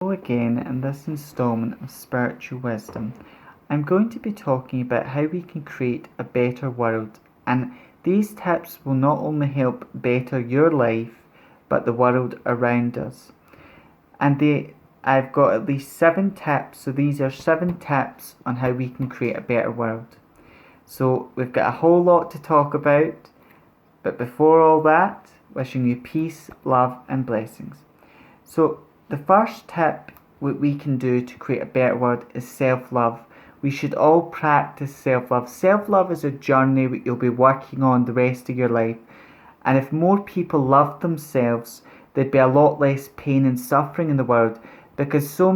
Hello again in this installment of Spiritual Wisdom. I'm going to be talking about how we can create a better world, and these tips will not only help better your life but the world around us. I've got at least 7 tips, so these are 7 tips on how we can create a better world. So we've got a whole lot to talk about, but before all that, wishing you peace, love and blessings. So the first tip what we can do to create a better world is self-love. We should all practice self-love. Self-love is a journey that you'll be working on the rest of your life. And if more people loved themselves, there'd be a lot less pain and suffering in the world. Because there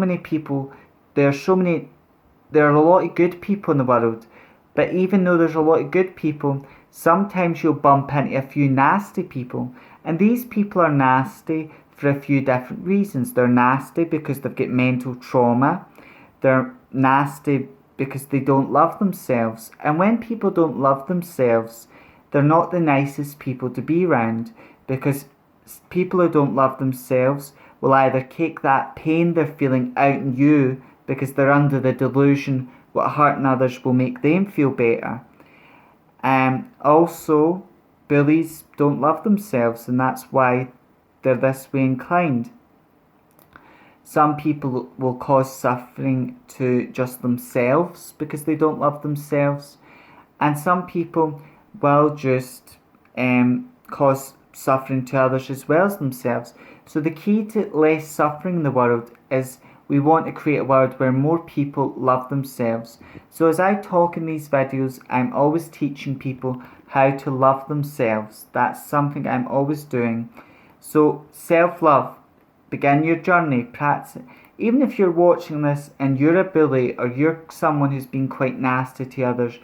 are a lot of good people in the world. But even though there's a lot of good people, sometimes you'll bump into a few nasty people. And these people are nasty for a few different reasons. They're nasty because they've got mental trauma. They're nasty because they don't love themselves. And when people don't love themselves, they're not the nicest people to be around, because people who don't love themselves will either take that pain they're feeling out on you because they're under the delusion what hurting others will make them feel better. Also, bullies don't love themselves, and that's why they're this way inclined. Some people will cause suffering to just themselves because they don't love themselves, and some people will just cause suffering to others as well as themselves. So the key to less suffering in the world is we want to create a world where more people love themselves. So as I talk in these videos, I'm always teaching people how to love themselves. That's something I'm always doing. So self-love, begin your journey, practice it. Even if you're watching this and you're a bully or you're someone who's been quite nasty to others,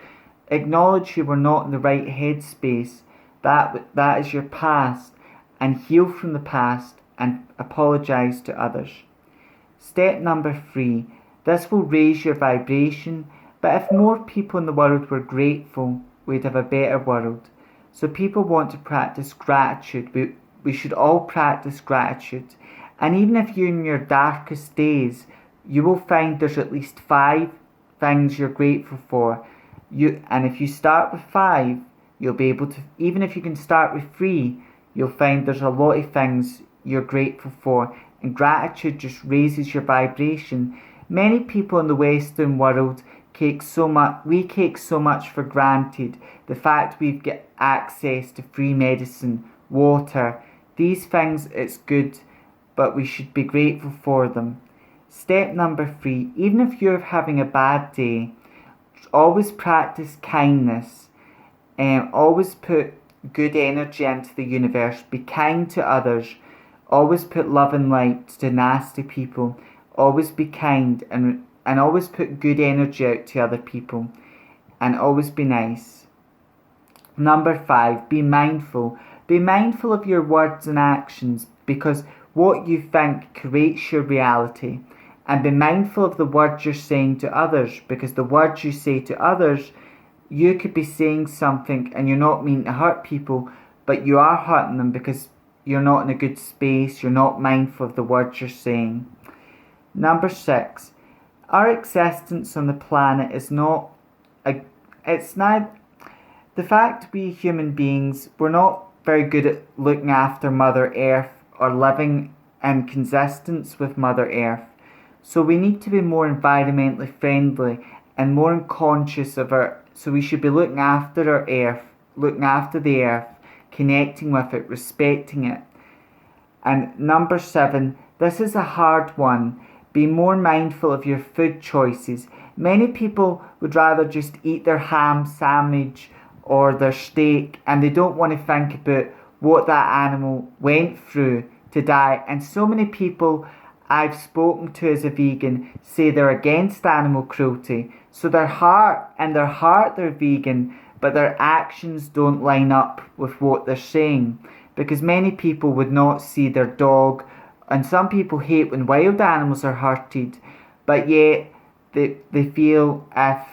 acknowledge you were not in the right headspace. That is your past, and heal from the past and apologise to others. Step number 3. This will raise your vibration, but if more people in the world were grateful, we'd have a better world. So people want to practice gratitude. We should all practice gratitude. And even if you're in your darkest days, you will find there's at least 5 things you're grateful for. And if you start with 5, you'll be able to, even if you can start with 3, you'll find there's a lot of things you're grateful for. And gratitude just raises your vibration. Many people in the Western world take so much for granted. The fact we've got access to free medicine, water, these things, it's good, but we should be grateful for them. Step number 3, even if you're having a bad day, always practice kindness. Always put good energy into the universe. Be kind to others. Always put love and light to nasty people. Always be kind and always put good energy out to other people. And always be nice. Number 5, be mindful. Be mindful of your words and actions, because what you think creates your reality. And be mindful of the words you're saying to others, because the words you say to others, you could be saying something and you're not meaning to hurt people, but you are hurting them because you're not in a good space, you're not mindful of the words you're saying. Number 6, our existence on the planet is not the fact we human beings, we're not very good at looking after Mother Earth or living in consistence with Mother Earth. So we need to be more environmentally friendly and more conscious of so we should be looking after our earth, looking after the earth, connecting with it, respecting it. And number 7, this is a hard one. Be more mindful of your food choices. Many people would rather just eat their ham sandwich or their steak, and they don't want to think about what that animal went through to die. And so many people I've spoken to as a vegan say they're against animal cruelty. So their heart they're vegan, but their actions don't line up with what they're saying. Because many people would not see their dog, and some people hate when wild animals are hurted, but yet they feel if,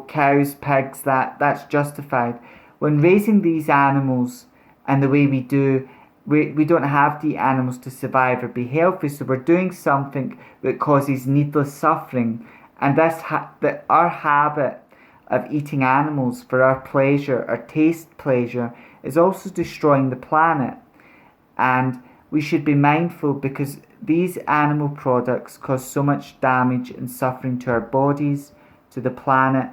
cows, pigs, that's justified. When raising these animals and the way we do, we don't have to eat animals to survive or be healthy, so we're doing something that causes needless suffering. And that our habit of eating animals for our pleasure, our taste pleasure, is also destroying the planet. And we should be mindful because these animal products cause so much damage and suffering to our bodies, to the planet.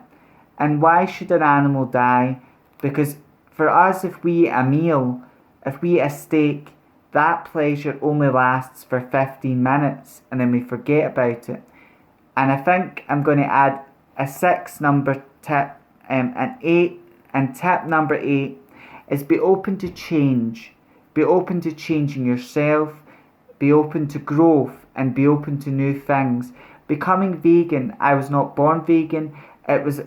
And why should an animal die? Because for us, if we eat a meal, if we eat a steak, that pleasure only lasts for 15 minutes and then we forget about it. And I think I'm going to add a 6 number tip, an 8, and tip number 8 is be open to change. Be open to changing yourself, be open to growth, and be open to new things. Becoming vegan, I was not born vegan. It was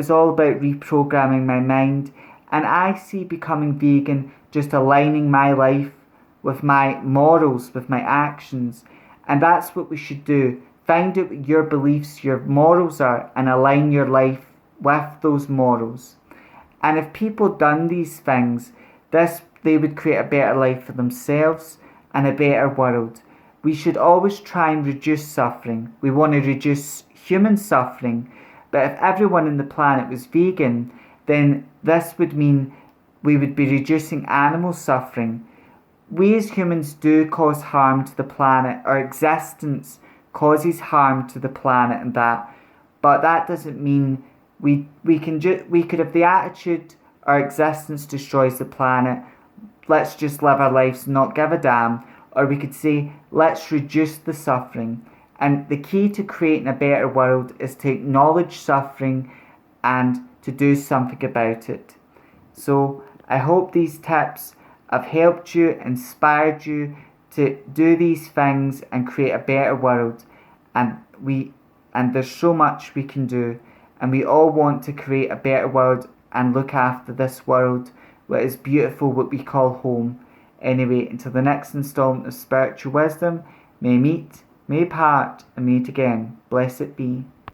all about reprogramming my mind, and I see becoming vegan just aligning my life with my morals, with my actions, and that's what we should do. Find out what your beliefs, your morals are, and align your life with those morals. And if people done these things, they would create a better life for themselves and a better world. We should always try and reduce suffering. We want to reduce human suffering, but if everyone on the planet was vegan, then this would mean we would be reducing animal suffering. We as humans do cause harm to the planet. Our existence causes harm to the planet and that, but that doesn't mean we could have the attitude our existence destroys the planet. Let's just live our lives, not give a damn. Or we could say, let's reduce the suffering. And the key to creating a better world is to acknowledge suffering and to do something about it. So I hope these tips have helped you, inspired you to do these things and create a better world. And there's so much we can do. And we all want to create a better world and look after this world, what is beautiful, what we call home. Anyway, until the next installment of Spiritual Wisdom, may meet, may part, and meet again. Blessed be.